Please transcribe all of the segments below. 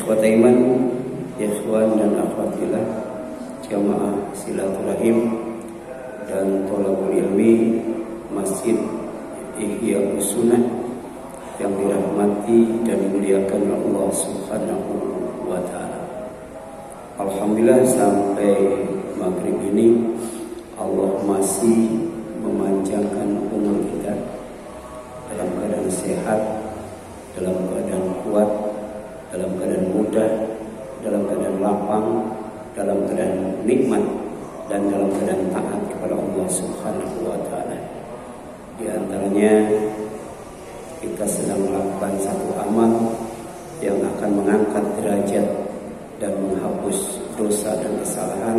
Ikhwata iman, ikhwan dan akhwatillah, jamaah silaturahim dan thalabul ilmi Masjid Ihya Sunnah yang dirahmati dan dimuliakan Allah Subhanahu wa taala. Alhamdulillah sampai maghrib ini Allah masih memanjangkan umur kita dalam keadaan sehat, dalam keadaan kuat, dalam keadaan mudah, dalam keadaan lapang, dalam keadaan nikmat, dan dalam keadaan taat kepada Allah Subhanahu wa taala. Di antaranya kita sedang melakukan satu amal yang akan mengangkat derajat dan menghapus dosa dan kesalahan,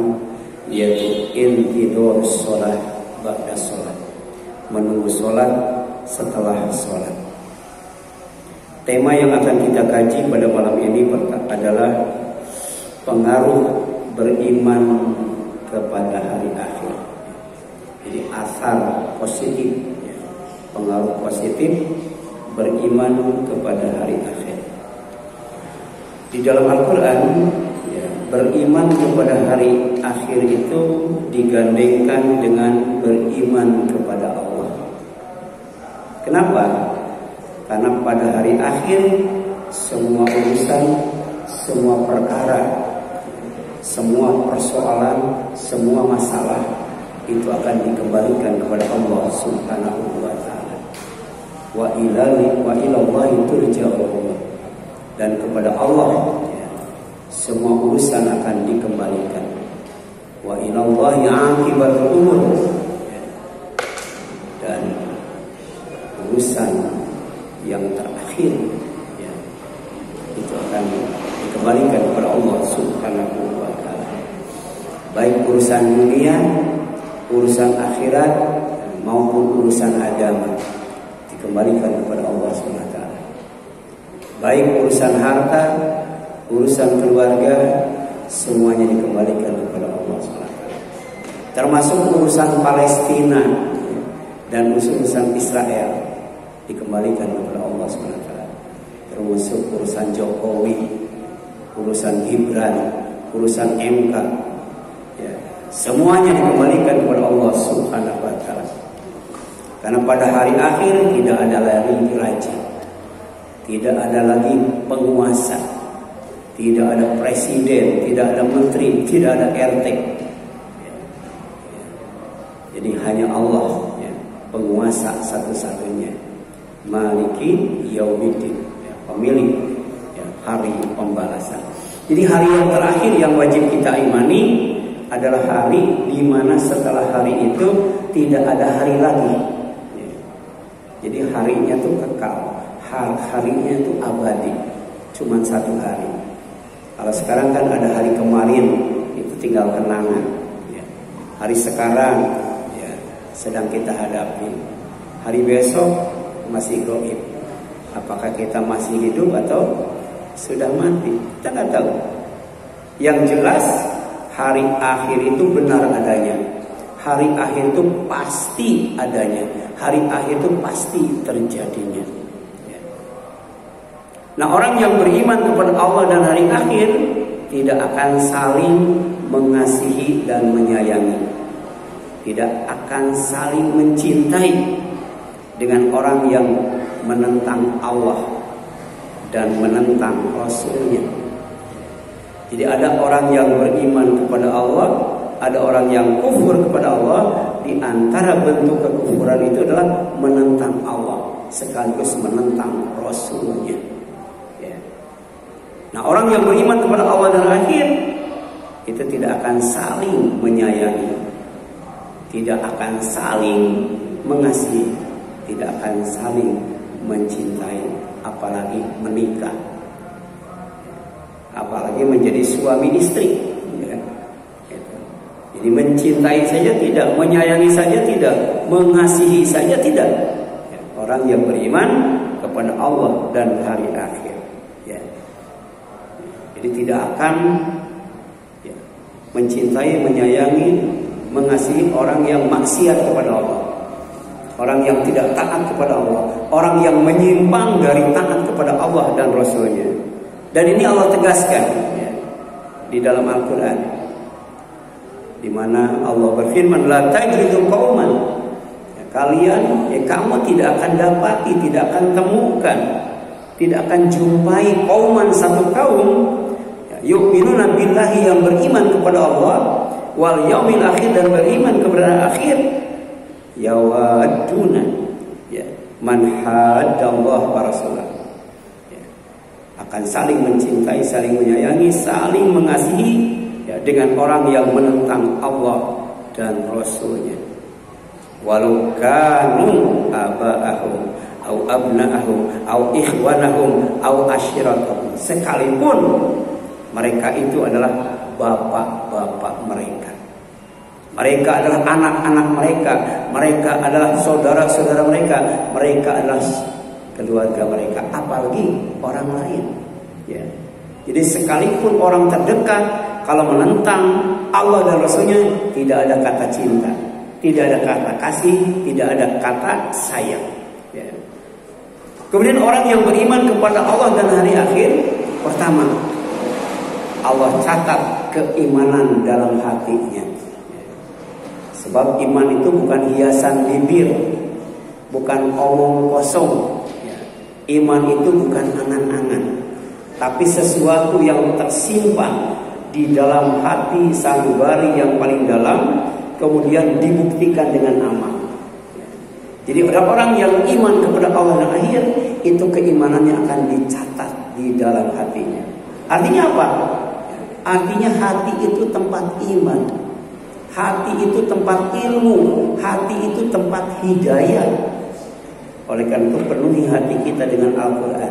yaitu intidor sholat ba'da sholat, menunggu sholat setelah sholat. Tema yang akan kita kaji pada malam ini adalah pengaruh beriman kepada hari akhir. Jadi asar positif, pengaruh positif beriman kepada hari akhir. Di dalam Al-Quran, beriman kepada hari akhir itu digandengkan dengan beriman kepada Allah. Kenapa? Karena pada hari akhir semua urusan, semua perkara, semua persoalan, semua masalah itu akan dikembalikan kepada Allah Subhanahu wa taala. Wa ilallahi turja'ul umur. Dan kepada Allah semua urusan akan dikembalikan. Wa ilallahi 'aqibatul umur. Dan urusan yang terakhir itu akan dikembalikan kepada Allah Subhanahu wa taala. Baik urusan dunia, urusan akhirat maupun urusan agama dikembalikan kepada Allah Subhanahu wa taala. Baik urusan harta, urusan keluarga, semuanya dikembalikan kepada Allah Subhanahu wa taala. Termasuk urusan Palestina dan urusan Israel dikembalikan kepada Allah Subhanahu wa taala. Termasuk urusan Jokowi, urusan Gibran, urusan MK, semuanya dikembalikan kepada Allah Subhanahu wa taala. Karena pada hari akhir tidak ada lagi raja, tidak ada lagi penguasa, tidak ada presiden, tidak ada menteri, tidak ada RT. Jadi hanya Allah penguasa satu-satunya. Maliki yaumiddin, pemilik hari pembalasan. Jadi hari yang terakhir yang wajib kita imani adalah hari di mana setelah hari itu tidak ada hari lagi. Jadi harinya itu kekal, harinya itu abadi, cuma satu hari. Kalau sekarang kan ada hari kemarin, itu tinggal kenangan. Hari sekarang sedang kita hadapi. Hari besok masih gaib. Apakah kita masih hidup atau sudah mati? Kita tidak tahu. Yang jelas hari akhir itu benar adanya. Hari akhir itu pasti adanya. Hari akhir itu pasti terjadinya. Nah, orang yang beriman kepada Allah dan hari akhir tidak akan saling mengasihi dan menyayangi, tidak akan saling mencintai dengan orang yang menentang Allah dan menentang Rasulnya. Jadi ada orang yang beriman kepada Allah, ada orang yang kufur kepada Allah. Di antara bentuk kekufuran itu adalah menentang Allah sekaligus menentang Rasulnya. Nah, orang yang beriman kepada Allah dan akhir itu tidak akan saling menyayangi, tidak akan saling mengasihi, tidak akan saling mencintai, apalagi menikah, apalagi menjadi suami istri. Jadi mencintai saja tidak, menyayangi saja tidak, mengasihi saja tidak. Orang yang beriman kepada Allah dan hari akhir, jadi tidak akan mencintai, menyayangi, mengasihi orang yang maksiat kepada Allah, orang yang tidak taat kepada Allah, orang yang menyimpang dari taat kepada Allah dan Rasulnya. Dan ini Allah tegaskan ya, di dalam Al-Quran, di mana Allah berfirman, la tajidu qauman, ya, kamu tidak akan dapati, tidak akan temukan, tidak akan jumpai qauman, satu kaum, ya, yu'minuna billahi, yang beriman kepada Allah, wal yaumil akhir, dan beriman kepada akhir, yawaduna, ya, man haddallahu wa rasulah, akan saling mencintai, saling menyayangi, saling mengasihi ya, dengan orang yang menentang Allah dan Rasulnya. Walau kanu aba'ahum au abna'ahum au ikhwanahum au ashiratahum, sekalipun mereka itu adalah bapak-bapak mereka, mereka adalah anak-anak mereka, mereka adalah saudara-saudara mereka, mereka adalah keluarga mereka, apalagi orang lain ya. Jadi sekalipun orang terdekat, kalau menentang Allah dan Rasulnya, tidak ada kata cinta, tidak ada kata kasih, tidak ada kata sayang ya. Kemudian orang yang beriman kepada Allah dan hari akhir, pertama, Allah catat keimanan dalam hatinya ya. Sebab iman itu bukan hiasan bibir, bukan omong kosong. Iman itu bukan angan-angan, tapi sesuatu yang tersimpan di dalam hati sanubari yang paling dalam, kemudian dibuktikan dengan amal. Jadi orang-orang yang iman kepada Allah dan akhir, itu keimanannya akan dicatat di dalam hatinya. Artinya apa? Artinya hati itu tempat iman, hati itu tempat ilmu, hati itu tempat hidayah. Oleh karena itu penuhi hati kita dengan Al-Quran,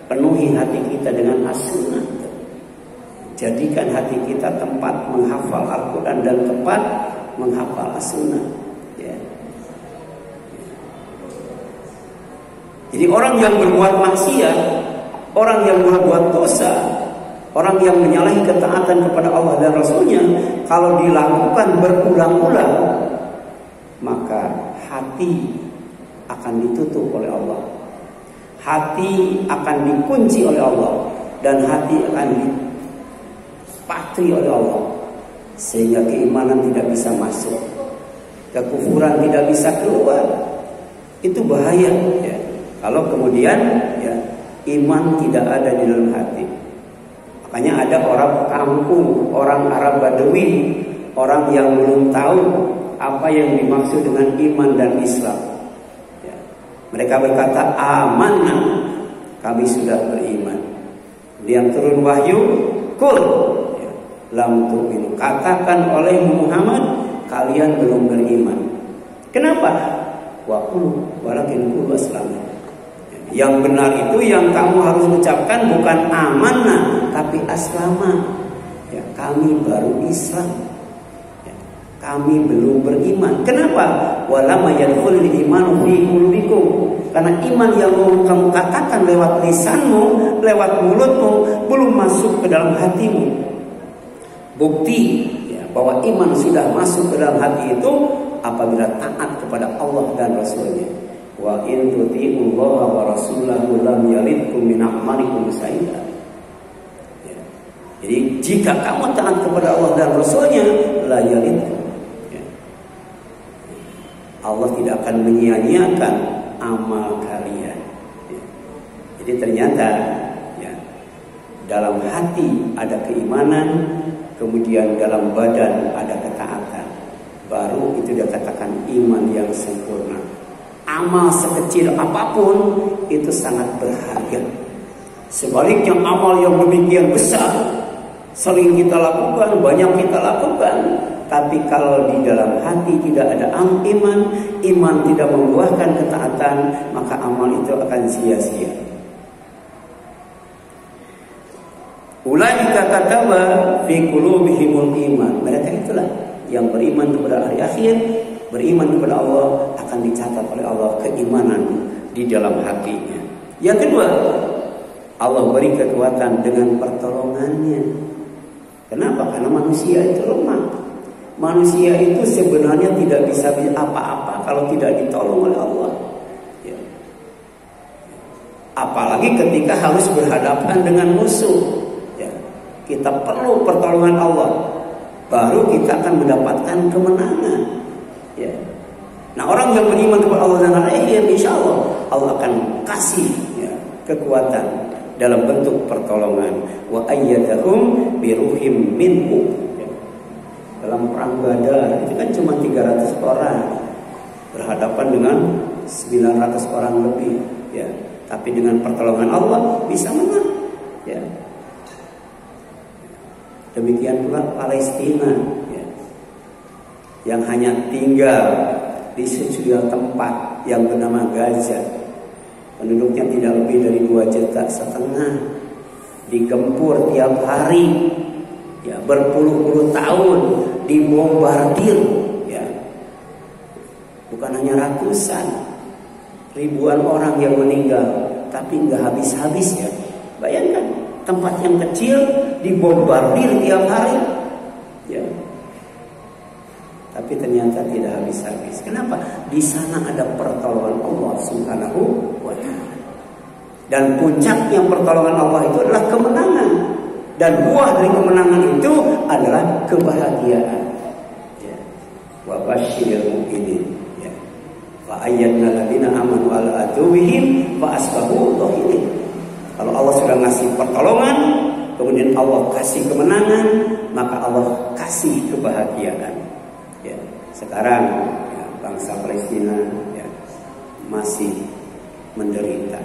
penuhi hati kita dengan As-Sunnah. Jadikan hati kita tempat menghafal Al-Quran dan tempat menghafal As-Sunnah ya. Jadi orang yang berbuat maksiat, orang yang berbuat dosa, orang yang menyalahi ketaatan kepada Allah dan Rasulnya, kalau dilakukan berulang-ulang, maka hati akan ditutup oleh Allah, hati akan dikunci oleh Allah, dan hati akan dipatri oleh Allah, sehingga keimanan tidak bisa masuk, kekufuran tidak bisa keluar. Itu bahaya ya. Kalau kemudian ya, iman tidak ada di dalam hati. Makanya ada orang kampung, orang Arab Badui, orang yang belum tahu apa yang dimaksud dengan iman dan Islam. Mereka berkata, amanah, kami sudah beriman. Yang turun wahyu, kul ya, lam tu'minu, katakan oleh Muhammad, kalian belum beriman. Kenapa? Wa qulu walakin qulu aslama. Yang benar itu yang kamu harus ucapkan bukan amanah, tapi aslama ya, kami baru Islam, kami belum beriman. Kenapa? Walama yadkhulul imanu fi qulubikum. Karena iman yang kamu katakan lewat lisanmu, lewat mulutmu, belum masuk ke dalam hatimu. Bukti ya, bahwa iman sudah masuk ke dalam hati itu apabila taat kepada Allah dan Rasulnya. Wa in tuti'ullaha wa rasulahu lam yalidkum min a'malikum sayyi'an. Ya. Jadi jika kamu taat kepada Allah dan Rasulnya, la yalidkum. Allah tidak akan menyia-nyiakan amal kalian ya. Jadi ternyata ya, dalam hati ada keimanan, kemudian dalam badan ada ketaatan, baru itu dikatakan iman yang sempurna. Amal sekecil apapun itu sangat berharga. Sebaliknya amal yang demikian besar sering kita lakukan, banyak kita lakukan, tapi kalau di dalam hati tidak ada iman tidak membuahkan ketaatan, maka amal itu akan sia-sia. Ulaika kataba fi qulubihimul iman. Mereka itulah yang beriman kepada hari akhir, beriman kepada Allah, akan dicatat oleh Allah keimanan di dalam hatinya. Yang kedua, Allah beri kekuatan dengan pertolongannya. Kenapa? Karena manusia itu lemah. Manusia itu sebenarnya tidak bisa apa-apa kalau tidak ditolong oleh Allah. Ya. Apalagi ketika harus berhadapan dengan musuh. Ya, kita perlu pertolongan Allah, baru kita akan mendapatkan kemenangan. Ya. Nah, orang yang beriman kepada Allah dan hari akhir, insya Allah akan kasih ya, kekuatan dalam bentuk pertolongan. Wa ayyadahum biruhim minhu. Ya. Dalam perang Badar itu kan cuma 300 orang berhadapan dengan 900 orang lebih. Ya. Tapi dengan pertolongan Allah bisa menang. Ya. Demikian pula Palestina, ya, yang hanya tinggal di sejumlah tempat yang bernama Gaza. Penduduknya tidak lebih dari 2,5 juta. Digempur tiap hari, ya, berpuluh-puluh tahun dibombardir. Ya. Bukan hanya ratusan, ribuan orang yang meninggal, tapi nggak habis-habis ya. Bayangkan tempat yang kecil dibombardir tiap hari, ya. Tapi ternyata tidak habis-habis. Kenapa? Di sana ada pertolongan Allah Subhanahu wa Ta'ala. Dan puncaknya pertolongan Allah itu adalah kemenangan. Dan buah dari kemenangan itu adalah kebahagiaan. Ya. Wa basyiril mu'minin. Wa ayyadna alladziina aamanu 'ala aduwwihim fa asbahu dhahirin. Kalau Allah sudah ngasih pertolongan, kemudian Allah kasih kemenangan, maka Allah kasih kebahagiaan. Ya, sekarang ya, bangsa Palestina ya, masih menderita.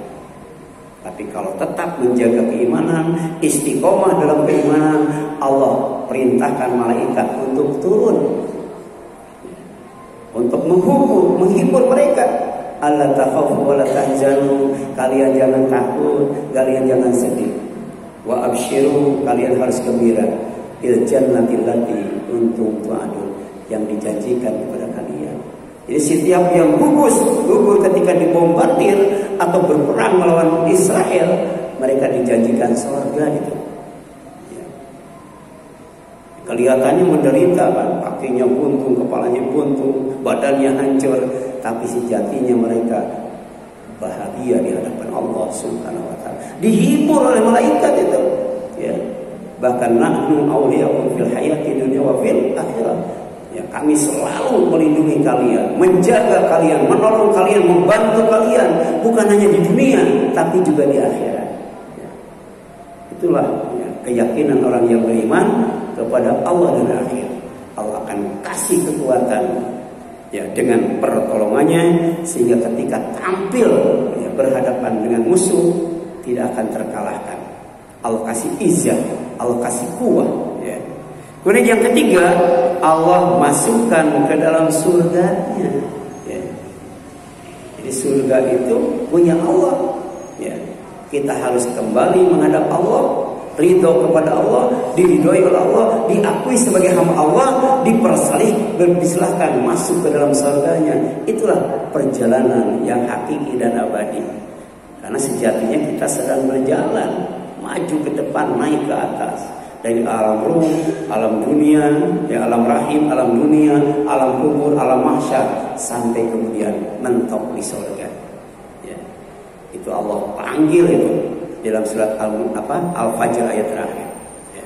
Tapi kalau tetap menjaga keimanan, istiqomah dalam keimanan, Allah perintahkan malaikat untuk turun, untuk menghibur mereka. Allah takhafu wa la tahzanu, kalian jangan takut, kalian jangan sedih. Wa absyiru, kalian harus gembira. Il jannatil lati kuntum tu'adun, yang dijanjikan kepada kalian. Jadi setiap yang gugur ketika dibombardir atau berperang melawan Israel, mereka dijanjikan surga itu. Kelihatannya menderita kan, kakinya buntung, kepalanya buntung, badannya hancur, tapi sejatinya mereka bahagia di hadapan Allah Subhanahu wa Ta'ala. Dihibur oleh malaikat itu. Ya. Bahkan nahnu awliya'ukum fil hayati dunya wa fil akhirah. Ya, kami selalu melindungi kalian, menjaga kalian, menolong kalian, membantu kalian, bukan hanya di dunia, tapi juga di akhirat. Ya. Itulah ya, keyakinan orang yang beriman kepada Allah dan akhir. Allah akan kasih kekuatan ya dengan pertolongannya, sehingga ketika tampil ya, berhadapan dengan musuh tidak akan terkalahkan. Allah kasih izzah, Allah kasih kuat ya. Kemudian yang ketiga, Allah masukkan ke dalam surganya ya. Jadi surga itu punya Allah ya. Kita harus kembali menghadap Allah, ridho kepada Allah, diridhoi oleh Allah, diakui sebagai hamba Allah, disilahkan masuk ke dalam surganya. Itulah perjalanan yang hakiki dan abadi. Karena sejatinya kita sedang berjalan maju ke depan, naik ke atas, dari alam ruh, alam dunia, ya, alam rahim, alam dunia, alam kubur, alam mahsyar, sampai kemudian mentok di surga. Ya. Itu Allah panggil itu dalam surat Al-Fajr ayat terakhir. Ya.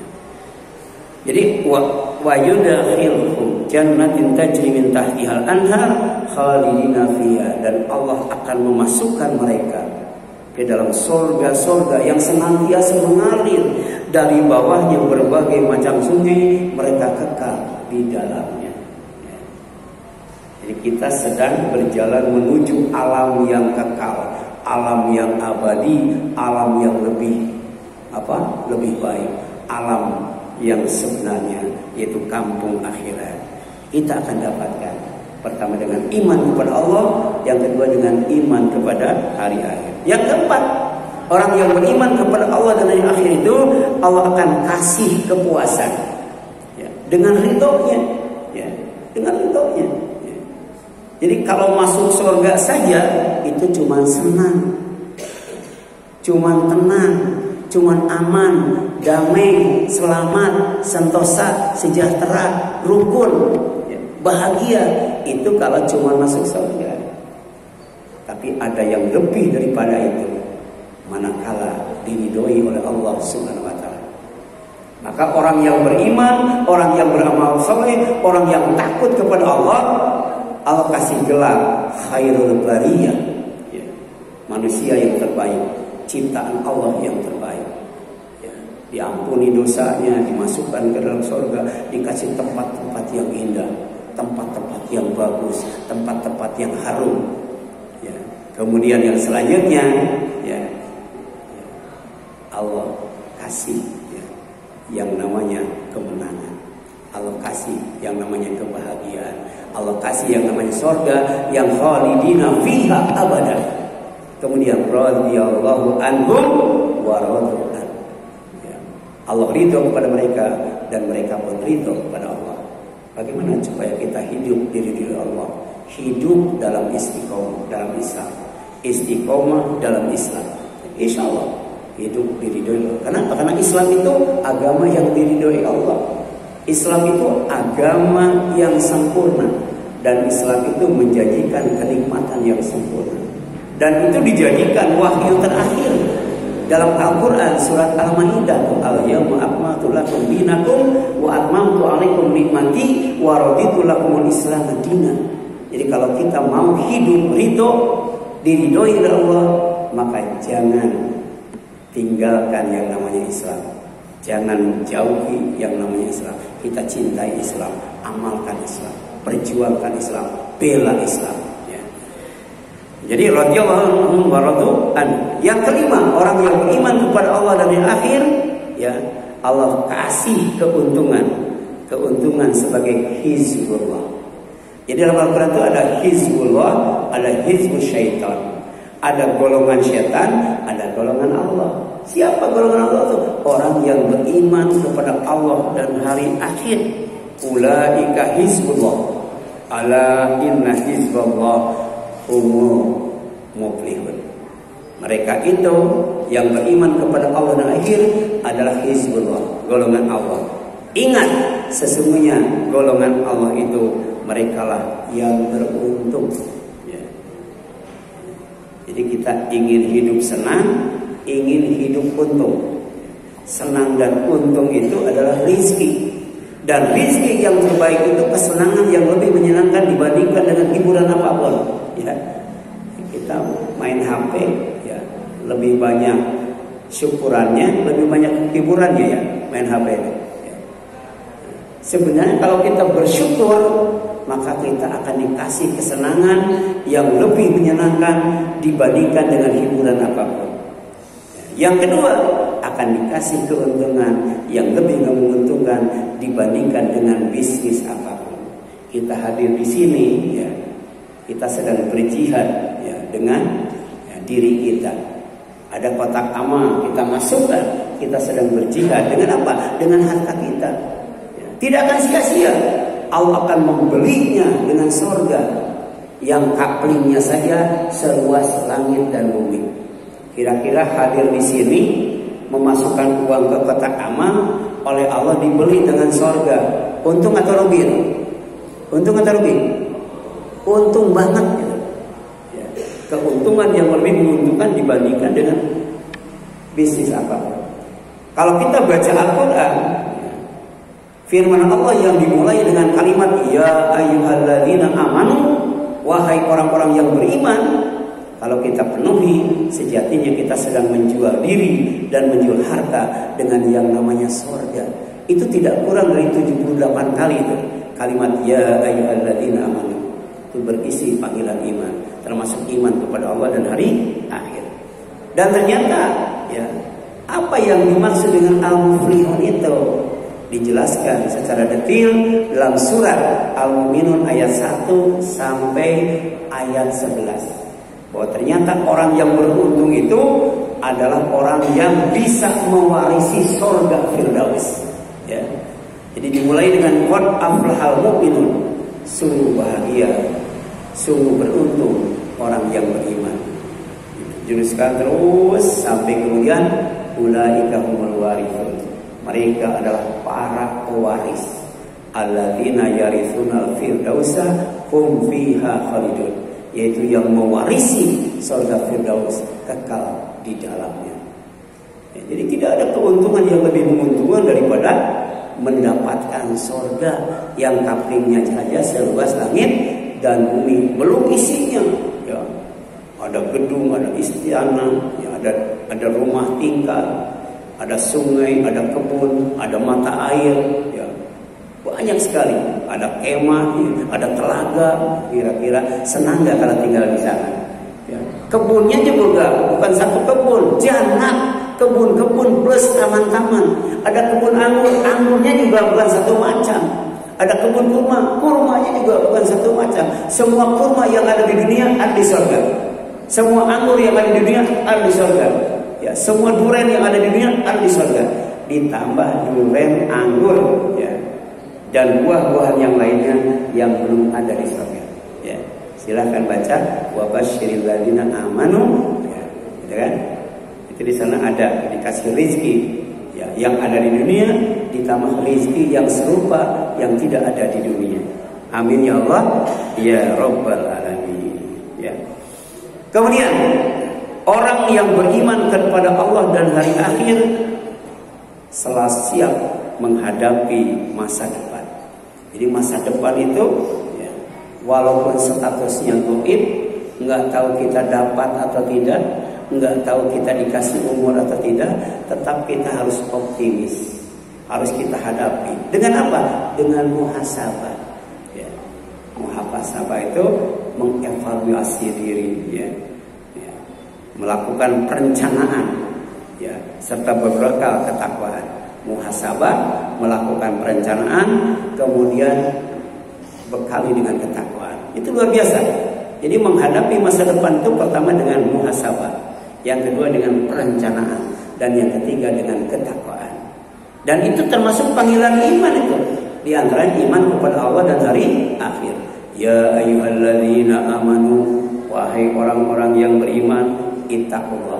Jadi wa yudkhiluhum jannatin tajri min tahtihal anhar khalidina fiha, dan Allah akan memasukkan mereka ke dalam surga-surga yang senantiasa mengalir dari bawahnya berbagai macam sungai, mereka kekal di dalamnya. Ya. Jadi kita sedang berjalan menuju alam yang kekal, alam yang abadi, alam yang lebih baik, alam yang sebenarnya, yaitu kampung akhirat. Kita akan dapatkan pertama dengan iman kepada Allah, yang kedua dengan iman kepada hari akhir. Yang keempat, orang yang beriman kepada Allah dan hari akhir itu Allah akan kasih kepuasan ya, dengan ridhonya ya, dengan ridhonya ya. Jadi kalau masuk surga saja itu cuma senang, cuma tenang, cuma aman, damai, selamat, sentosa, sejahtera, rukun, bahagia. Itu kalau cuma masuk surga. Tapi ada yang lebih daripada itu, manakala diridhoi oleh Allah Subhanahu wa taala. Maka orang yang beriman, orang yang beramal saleh, orang yang takut kepada Allah, Allah kasih gelar khairul bariyah, ya, manusia yang terbaik, ciptaan Allah yang terbaik. Ya, diampuni dosanya, dimasukkan ke dalam surga, dikasih tempat-tempat yang indah, tempat-tempat yang bagus, tempat-tempat yang harum. Ya. Kemudian yang selanjutnya, ya, Allah kasih ya, yang namanya kemenangan. Allah kasih yang namanya kebahagiaan. Allah kasih yang namanya surga yang khalidina fiha abadan. Kemudian radhiyallahu anhum wa radu an. Ya. Allah ridho kepada mereka dan mereka pun ridho kepada Allah. Bagaimana supaya kita hidup diri Allah? Hidup dalam istiqomah dalam Islam, istiqomah dalam Islam. Insya Allah hidup diridhoi Allah. Kenapa? Karena Islam itu agama yang diridhoi Allah. Islam itu agama yang sempurna, dan Islam itu menjanjikan kenikmatan yang sempurna, dan itu dijadikan wahyu terakhir dalam Al-Quran surat Al-Maidah. Al-yawma akmaltu lakum dinakum wa atmamtu alaikum nikmati wa raditu lakumul Islam dinan. Jadi kalau kita mau hidup ridho, diridhoi oleh Allah, maka jangan tinggalkan yang namanya Islam. Jangan jauhi yang namanya Islam. Kita cintai Islam, amalkan Islam, perjuangkan Islam, bela Islam. Ya. Jadi radhiyallahu anhum wa radu an. Yang kelima, orang yang beriman kepada Allah dan yang akhir, ya, Allah kasih keuntungan sebagai hizbullah. Jadi dalam Al-Quran itu ada hizbullah, ada hizbus syaitan, ada golongan syaitan, ada golongan Allah. Siapa golongan Allah itu? Orang yang beriman kepada Allah dan hari akhir. Ulaika hizbullah. Ala inna hizballah humul muflihun. Mereka itu yang beriman kepada Allah dan akhir adalah hizbullah, golongan Allah. Ingat, sesungguhnya golongan Allah itu merekalah yang beruntung. Ya. Jadi kita ingin hidup senang, ingin hidup untung. Senang dan untung itu adalah rizki. Dan rizki yang terbaik itu kesenangan yang lebih menyenangkan dibandingkan dengan hiburan apapun. Ya. Kita main HP, ya, lebih banyak syukurannya, lebih banyak hiburannya ya, main HP itu. Ya. Sebenarnya kalau kita bersyukur, maka kita akan dikasih kesenangan yang lebih menyenangkan dibandingkan dengan hiburan apapun. Yang kedua, akan dikasih keuntungan yang lebih menguntungkan dibandingkan dengan bisnis apapun. Kita hadir di sini, ya, kita sedang berjihad, ya, dengan diri kita. Ada kotak amal kita masukkan, kita sedang berjihad dengan apa? Dengan harta kita. Ya, tidak akan sia-sia. Allah akan membelinya dengan surga yang kaplingnya saja seluas langit dan bumi. Kira-kira hadir di sini memasukkan uang ke kotak amal oleh Allah dibeli dengan surga. Untung atau rugi? Untung atau rugi? Untung banget. Ya. Keuntungan yang lebih menguntungkan dibandingkan dengan bisnis apa. Kalau kita baca Al-Quran, firman Allah yang dimulai dengan kalimat ya ayyuhalladzina amanu, wahai orang-orang yang beriman. Kalau kita penuhi, sejatinya kita sedang menjual diri dan menjual harta dengan yang namanya surga. Itu tidak kurang dari 78 kali itu. Kalimat ya ayyuhalladzina amanu itu berisi panggilan iman, termasuk iman kepada Allah dan hari akhir. Dan ternyata, ya, apa yang dimaksud dengan al-muflihun itu dijelaskan secara detail dalam surat Al-Mu'minun ayat 1 sampai ayat 11. Bahwa ternyata orang yang beruntung itu adalah orang yang bisa mewarisi surga Firdaus. Ya. Jadi dimulai dengan qad aflahal mu'minun, sungguh bahagia, sungguh beruntung orang yang beriman. Juruskan terus sampai kemudian ulaika humul warithun. Mereka adalah para pewaris. Alladzina yarithunal firdausa hum fiha khalidun. Yaitu yang mewarisi surga Firdaus kekal di dalamnya. Ya, jadi tidak ada keuntungan yang lebih menguntungkan daripada mendapatkan surga yang kaplingnya saja seluas langit dan bumi, belum isinya. Ya, ada gedung, ada istana, ya, ada rumah tinggal, ada sungai, ada kebun, ada mata air, ya, banyak sekali. Ada kemah, ya, ada telaga. Kira-kira senang nggak kalau tinggal di sana? Ya. Kebunnya juga bukan satu kebun, jannah. Kebun-kebun plus taman-taman. Ada kebun anggur, anggurnya juga bukan satu macam. Ada kebun kurma, kurmanya juga bukan satu macam. Semua kurma yang ada di dunia ada di surga. Semua anggur yang ada di dunia ada di surga. Ya, semua durian yang ada di dunia ada di surga. Ditambah durian, anggur, ya, dan buah-buahan yang lainnya yang belum ada di surga. Ya, silahkan baca wa basyiril ladzina amanu, ya, gitu kan? Di sana ada dikasih rezeki, ya, yang ada di dunia ditambah rezeki yang serupa yang tidak ada di dunia. Amin ya Allah ya Rabbal alamin. Ya. Kemudian orang yang beriman kepada Allah dan hari akhir selalu siap menghadapi masa depan. Jadi masa depan itu, ya, walaupun statusnya gaib, nggak tahu kita dapat atau tidak, nggak tahu kita dikasih umur atau tidak, tetap kita harus optimis, harus kita hadapi. Dengan apa? Dengan muhasabah. Ya. Muhasabah itu mengevaluasi diri, ya. Ya. Melakukan perencanaan, ya, serta berbekal ketakwaan. Muhasabah, melakukan perencanaan, kemudian bekali dengan ketakwaan. Itu luar biasa. Jadi menghadapi masa depan itu pertama dengan muhasabah, yang kedua dengan perencanaan, dan yang ketiga dengan ketakwaan. Dan itu termasuk panggilan iman itu. Di antara iman kepada Allah dan hari akhir. Ya ayyuhalladzina amanu, wahai orang-orang yang beriman, ittaqullah,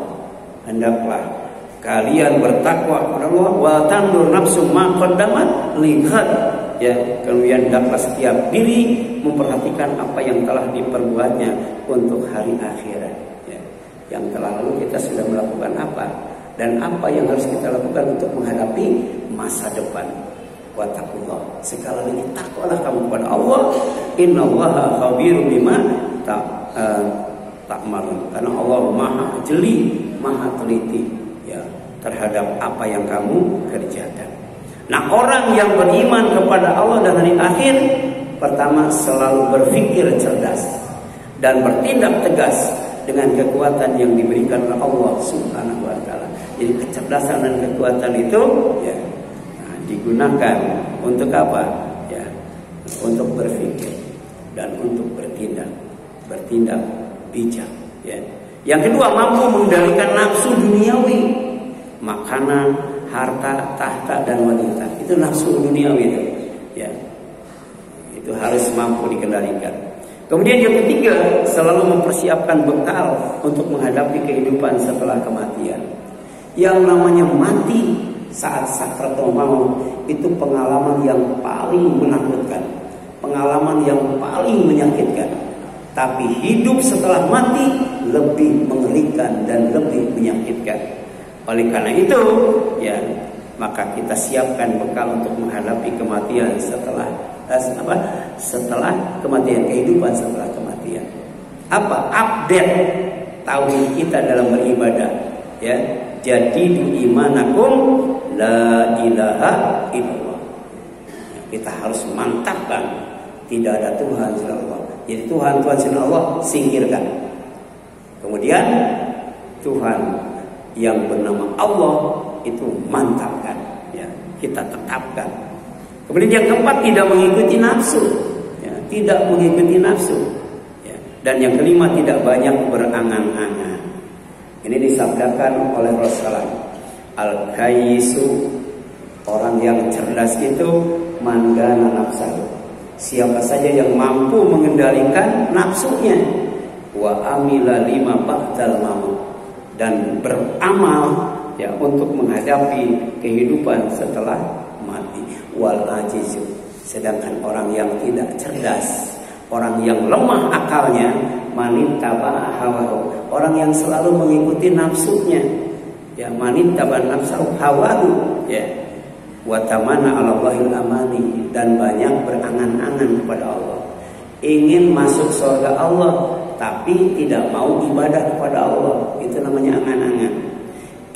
hendaklah kalian bertakwa kepada Allah, wa tandur nafsu ma qaddamat lighad. Ya, kemudian hendaklah setiap diri memperhatikan apa yang telah diperbuatnya untuk hari akhirat. Ya. Yang telah lalu kita sudah melakukan apa, dan apa yang harus kita lakukan untuk menghadapi masa depan. Wattaqullah, sekali lagi takwalah kamu kepada Allah. Innallaha khabirum bima ta'malun. Karena Allah Maha jeli, Maha teliti, ya, terhadap apa yang kamu kerjakan. Nah, orang yang beriman kepada Allah dan hari akhir, pertama selalu berpikir cerdas dan bertindak tegas dengan kekuatan yang diberikan oleh Allah Subhanahu wa taala. Jadi kecerdasan dan kekuatan itu, ya, digunakan untuk apa? Ya, untuk berpikir dan untuk bertindak bijak. Ya. Yang kedua, mampu mengendalikan nafsu duniawi, makanan, harta, tahta, dan wanita. Itu nafsu duniawi itu. Ya. Itu harus mampu dikendalikan. Kemudian yang ketiga, selalu mempersiapkan bekal untuk menghadapi kehidupan setelah kematian. Yang namanya mati saat sakratul maut itu pengalaman yang paling menakutkan, pengalaman yang paling menyakitkan. Tapi hidup setelah mati lebih mengerikan dan lebih menyakitkan. Oleh karena itu, ya, maka kita siapkan bekal untuk menghadapi kematian setelah kematian, kehidupan setelah kematian. Apa? Update tauhid kita dalam beribadah, ya. Jadi imanakum la ilaha illallah. Kita harus mantapkan tidak ada Tuhan selain Allah. Jadi Tuhan selain Allah singkirkan. Kemudian Tuhan yang bernama Allah itu mantapkan, ya, kita tetapkan. Kemudian yang keempat, tidak mengikuti nafsu, ya, tidak mengikuti nafsu, ya. Dan yang kelima, tidak banyak berangan-angan. Ini disabdakan oleh Rasulullah, al-kayyisu, orang yang cerdas itu mandana nafsahu, siapa saja yang mampu mengendalikan nafsunya, wa amila lima ba'dal maut, dan beramal, ya, untuk menghadapi kehidupan setelah mati. Wal ajizu, sedangkan orang yang tidak cerdas, Orang yang lemah akalnya, manittaba hawahu, orang yang selalu mengikuti nafsunya, ya, manittaba nafsahu hawahu, ya, wa tamanna 'ala Allahil amani, dan banyak berangan-angan kepada Allah, ingin masuk surga Allah tapi tidak mau ibadah kepada Allah, itu namanya angan-angan.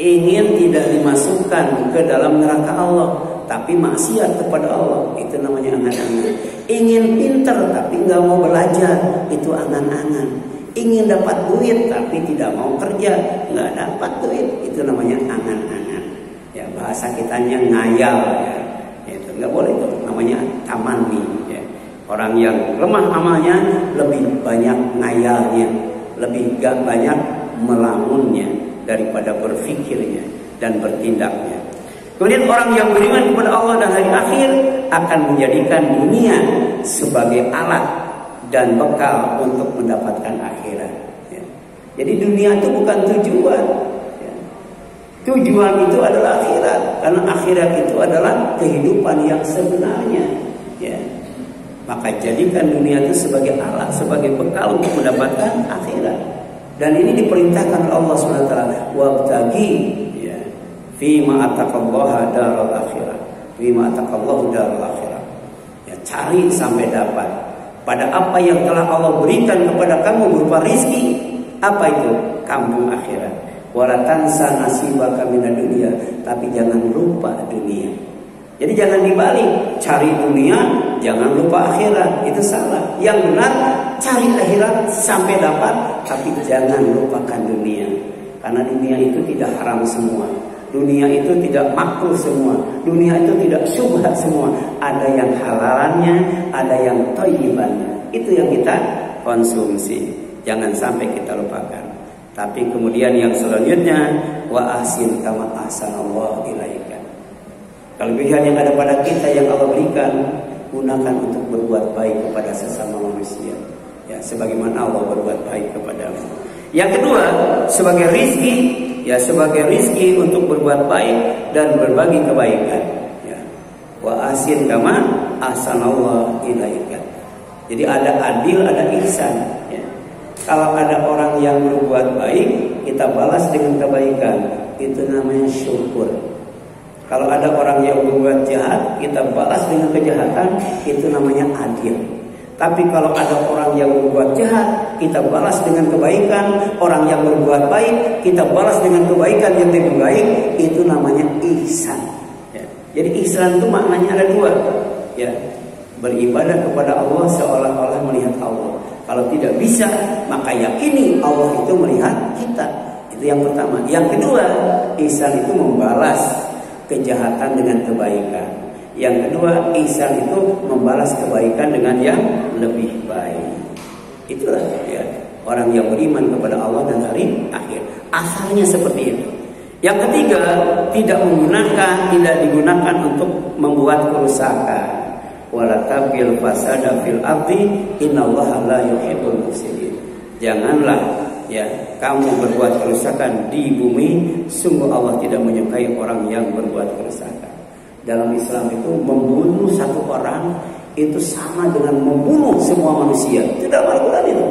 Ingin tidak dimasukkan ke dalam neraka Allah tapi maksiat kepada Allah, itu namanya angan-angan. Ingin pintar tapi nggak mau belajar, itu angan-angan. Ingin dapat duit tapi tidak mau kerja, nggak dapat duit, itu namanya angan-angan. Ya, bahasa kitanya ngayal, ya. Itu nggak boleh, itu namanya tamanni. Ya. Orang yang lemah amalnya lebih banyak ngayalnya, lebih gak banyak melamunnya daripada berfikirnya dan bertindaknya. Kemudian orang yang beriman kepada Allah dan hari akhir akan menjadikan dunia sebagai alat dan bekal untuk mendapatkan akhirat. Ya. Jadi dunia itu bukan tujuan. Ya. Tujuan itu adalah akhirat, karena akhirat itu adalah kehidupan yang sebenarnya. Ya. Maka jadikan dunia itu sebagai alat, sebagai bekal untuk mendapatkan akhirat. Dan ini diperintahkan oleh Allah SWT. Wabtaghi fima ataqallaha daral akhirah, fima ataqallahu daral akhirah. Ya, cari sampai dapat pada apa yang telah Allah berikan kepada kamu berupa rizki. Apa itu? Kampung akhirat. Wala tansa nasibaka minad dunya, tapi jangan lupa dunia. Jadi jangan dibalik, cari dunia, jangan lupa akhirat, itu salah. Yang benar, cari akhirat sampai dapat, tapi jangan lupakan dunia. Karena dunia itu tidak haram semua. Dunia itu tidak makruh semua. Dunia itu tidak syubhat semua. Ada yang halalannya, ada yang thayyibannya. Itu yang kita konsumsi. Jangan sampai kita lupakan. Tapi kemudian yang selanjutnya, wa ahsin kama ahsanallahu ilaika. Kelebihan yang ada pada kita yang Allah berikan, gunakan untuk berbuat baik kepada sesama manusia. Ya, sebagaimana Allah berbuat baik kepadamu. Yang kedua, sebagai rizki, ya, sebagai rizki untuk berbuat baik dan berbagi kebaikan. Ya. Wa ahsin kama ahsanallahu ilaika. Jadi ada adil, ada ihsan. Ya. Kalau ada orang yang berbuat baik, kita balas dengan kebaikan. Itu namanya syukur. Kalau ada orang yang berbuat jahat, kita balas dengan kejahatan. Itu namanya adil. Tapi kalau ada orang yang berbuat jahat, kita balas dengan kebaikan. Orang yang berbuat baik, kita balas dengan kebaikan yang lebih baik. Itu namanya ihsan. Ya. Jadi ihsan itu maknanya ada dua. Ya. Beribadah kepada Allah seolah-olah melihat Allah. Kalau tidak bisa, maka yakini Allah itu melihat kita. Itu yang pertama. Yang kedua, ihsan itu membalas kejahatan dengan kebaikan. Yang kedua, ihsan itu membalas kebaikan dengan yang lebih baik. Itulah, ya, orang yang beriman kepada Allah dan hari akhir. Asalnya seperti itu. Yang ketiga, tidak digunakan untuk membuat kerusakan. Wala tabghil fasada fil ardi, innallaha la yuhibbul mufsidin. Janganlah, ya, kamu berbuat kerusakan di bumi. Sungguh Allah tidak menyukai orang yang berbuat kerusakan. Dalam Islam itu membunuh satu orang itu sama dengan membunuh semua manusia. Tidak Al-Quran itu.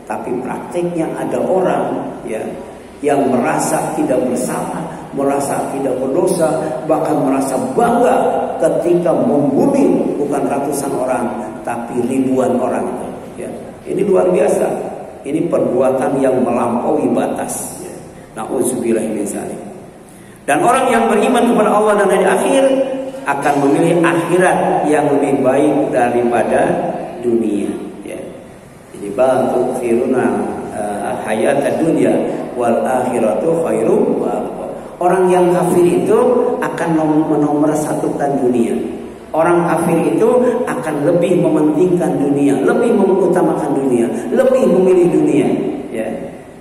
Tapi prakteknya ada orang, ya, yang merasa tidak bersalah, merasa tidak berdosa, bahkan merasa bangga ketika membunuh bukan ratusan orang, tapi ribuan orang. Ya. Ini luar biasa. Ini perbuatan yang melampaui batas. Ya. Na'udzubillah min dzalik. Dan orang yang beriman kepada Allah dan hari akhir akan memilih akhirat yang lebih baik daripada dunia. Ya. Jadi bal tu'thiruna hayatad dunya wal akhiratu khairum wa abqa. Orang yang kafir itu akan menomorsatukan dunia. Orang kafir itu akan lebih mementingkan dunia, lebih mengutamakan dunia, lebih memilih dunia. Ya.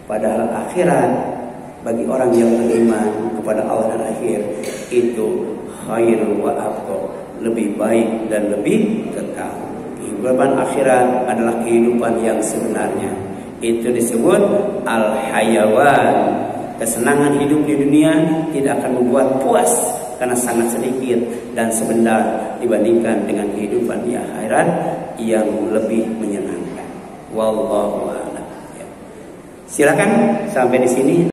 Padahal akhirat bagi orang yang beriman kepada Allah dan akhir itu khairun wa abqa, lebih baik dan lebih kekal. Kehidupan akhirat adalah kehidupan yang sebenarnya. Itu disebut al-hayawan. Kesenangan hidup di dunia tidak akan membuat puas karena sangat sedikit dan sebentar dibandingkan dengan kehidupan di akhirat. yang lebih menyenangkan. Wallahu a'lam. Ya. Silakan sampai di sini.